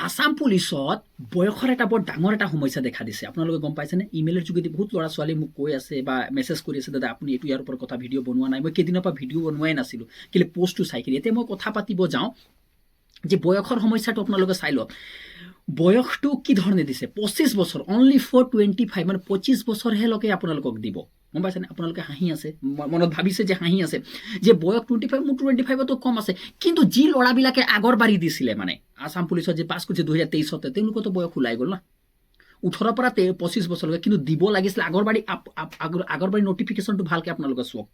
আসাম পুলিচত বয়সৰ এটা বৰ ডাঙৰ এটা সমস্যা দেখা দিছে আপোনালোকে গম পাইছেনে ইমেইলৰ যোগেদি বহুত ল'ৰা ছোৱালী মোক কৈ আছে বা মেছেজ কৰি আছে দাদা আপুনি এইটো ইয়াৰ ওপৰত কথা ভিডিঅ' বনোৱা নাই মই কেইদিনৰ পৰা ভিডিঅ' বনোৱাই নাছিলোঁ কেলৈ পষ্টটো চাই কিনে এতিয়া মই কথা পাতিব যাওঁ যে বয়সৰ সমস্যাটো আপোনালোকে চাই লওক বয়সটো কি ধৰণে দিছে 25 বছৰ অনলি ফৰ 25 মানে 25 বছৰহে লকে আপোনালোকক দিব গম পাইছেনে আপোনালোকে হাঁহি আছে মনত ভাবিছে যে হাঁহি আছে যে বয়স 25 মোৰ 25তো কম আছে কিন্তু যি ল'ৰাবিলাকে আগৰ বাৰী দিছিলে মানে আসাম পুলিচত যে পাছ কৰিছে 2023 তেওঁলোকতো বয়স ওলাই গ'ল না 18 পৰা 25 বছৰলৈকে কিন্তু দিব লাগিছিলে আগৰ বাৰী নটিফিকেশ্যনটো ভালকে আপোনালোকে চাওক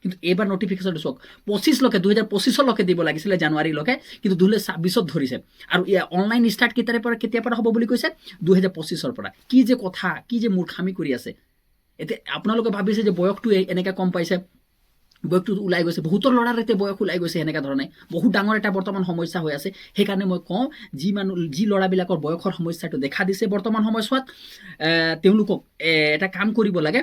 কিন্তু এবাৰ নটিফিকেশ্যনটো চাওক 25 লকে 2025 লকে দিব লাগিছিলে জানুৱাৰী লকে কিন্তু 2026ত ধৰিছে আৰু অনলাইন ষ্টাৰ্ট কেতিয়াৰ পৰা হ'ব বুলি কৈছে 2025ৰ পৰা কি যে কথা কি যে মূৰ্খামি কৰি আছে এতিয়া আপোনালোকে ভাবিছে যে বয়সটো এনেকৈ কম পাইছে বয়সটো ওলাই গৈছে বহুতৰ ল'ৰাৰ এতিয়া বয়স ওলাই গৈছে এনেকুৱা ধৰণে বহুত ডাঙৰ এটা বৰ্তমান সমস্যা হৈ আছে সেইকাৰণে মই কওঁ যি ল'ৰাবিলাকৰ বয়সৰ সমস্যাটো দেখা দিছে বৰ্তমান সময়ছোৱাত তেওঁলোকক এটা কাম কৰিব লাগে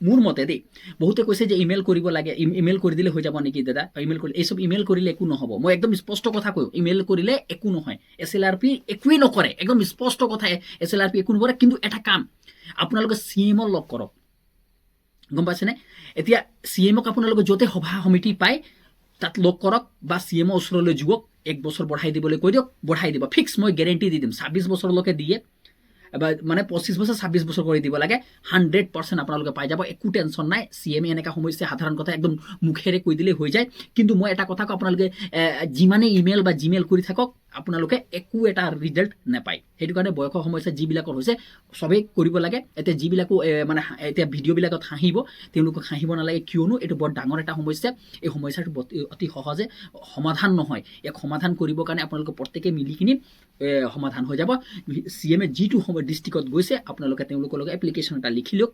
মোৰ মতে দেই বহুতে কৈছে যে ইমেইল কৰিব লাগে ইমেইল কৰি দিলে হৈ যাব নেকি দাদা ইমেইল কৰিলে এইসব ইমেইল কৰিলে একো নহ'ব মই একদম স্পষ্ট কথা কৈ ইমেইল কৰিলে একো নহয় SLRP একোৱেই নকৰে একদম স্পষ্ট কথা SLRP একো নকৰে কিন্তু এটা কাম আপোনালোকে CMক লগ কৰক গম পাইছেনে এতিয়া CMক আপোনালোকে য'তে সভা সমিতি পায় তাত লগ কৰক বা CMৰ ওচৰলৈ যুৱক 1 বছৰ বঢ়াই দিবলৈ কৈ দিয়ক বঢ়াই দিব ফিক্স মই গেৰেণ্টি দি দিম 26 বছৰলৈকে দিয়ে মানে 25 বছৰ 26 বছৰ কৰি দিব লাগে 100% আপোনালোকে পাই যাব একো টেনশ্যন নাই CMে এনেকা সমস্যা সাধাৰণ কথা একদম মুখেৰে কৈ দিলে হৈ যায় কিন্তু মই এটা কথা আপোনালোকে যিমানে ইমেইল বা জিমেইল কৰি থাকক আপোনালোকে একো এটা ৰিজাল্ট নাপায় সেইটো কাৰণে বয়সৰ সমস্যা যিবিলাকৰ হৈছে সবেই কৰিব লাগে এতিয়া যিবিলাকো মানে এতিয়া ভিডিঅ'বিলাকত হাঁহিব তেওঁলোকক হাঁহিব নালাগে কিয়নো এইটো বৰ ডাঙৰ এটা সমস্যা এই সমস্যাটো অতি সহজে সমাধান নহয় ইয়াক সমাধান কৰিবৰ কাৰণে আপোনালোকে প্ৰত্যেকে মিলি কিনি সমাধান হৈ যাব CMে যিটো ডিষ্ট্ৰিক্টত গৈছে আপোনালোকে তেওঁলোকৰ লগত এপ্লিকেশ্যন এটা লিখি লওক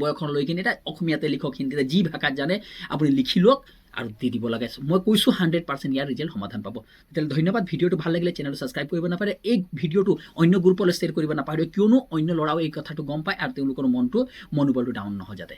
বয়সৰ লৈ কিনে এটা অসমীয়াতে লিখক হিন্দীতে যি ভাষাত জানে আপুনি লিখি লওক আৰু দি দিব লাগে মই কৈছোঁ 100% ইয়াৰ ৰিজাল্ট সমাধান পাব তেতিয়াহ'লে ধন্যবাদ ভিডিঅ'টো ভাল লাগিলে চেনেলটো ছাবস্ক্ৰাইব কৰিব নাপাৰে এই ভিডিঅ'টো অন্য গ্ৰুপলৈ শ্বেয়াৰ কৰিব নাপাহৰিব কিয়নো অন্য ল'ৰাও এই কথাটো গম পায় আৰু তেওঁলোকৰ মনোবলটো ডাউন নহয় যাতে